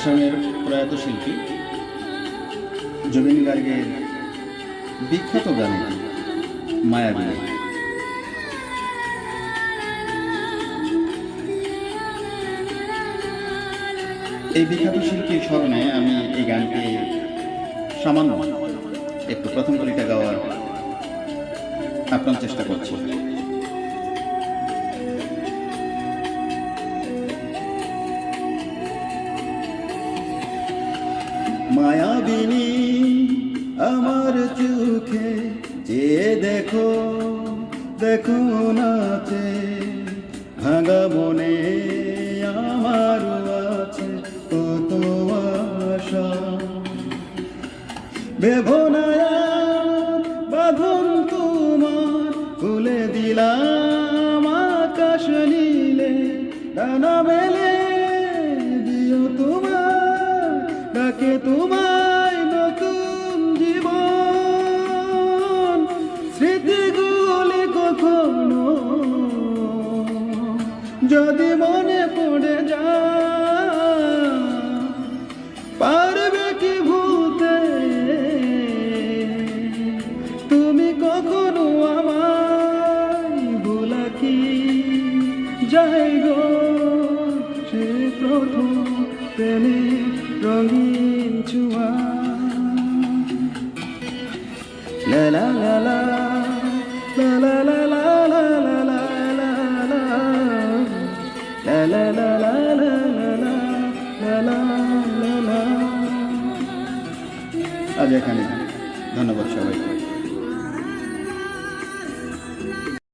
আসামের প্রয়াত শিল্পী জুবিন গার্গের বিখ্যাত গান মায়াবিনী। এই বিখ্যাত শিল্পীর স্মরণে আমি এই গানটি সামান্য একটু প্রথম কলিটা গাওয়ার আপনার চেষ্টা করছি। মায়াবিনী আমার চোখে চেয়ে দেখো, দেখো নাচে ভাঙা মনে আমার আছে কত আশা। বেভনায়ার বাঁধন তোমার খুলে দিলাম আকাশ নীলে, ডানা মেলে দিও তোমার ডাকে তোমায় নতুন জীবন। স্মৃতিগুলি কখনো যদি মনে পড়ে যায়, পারবে কি ভুলতে তুমি কখনো আমায়? ভোলা কি যায় গো সে প্রথম প্রেমে রঙিন ছোঁয়া। লা লা লা লা লা লা লা লা লা লা লা লা লা লা লা লা লা। আজ এখানে, ধন্যবাদ সবাইকে।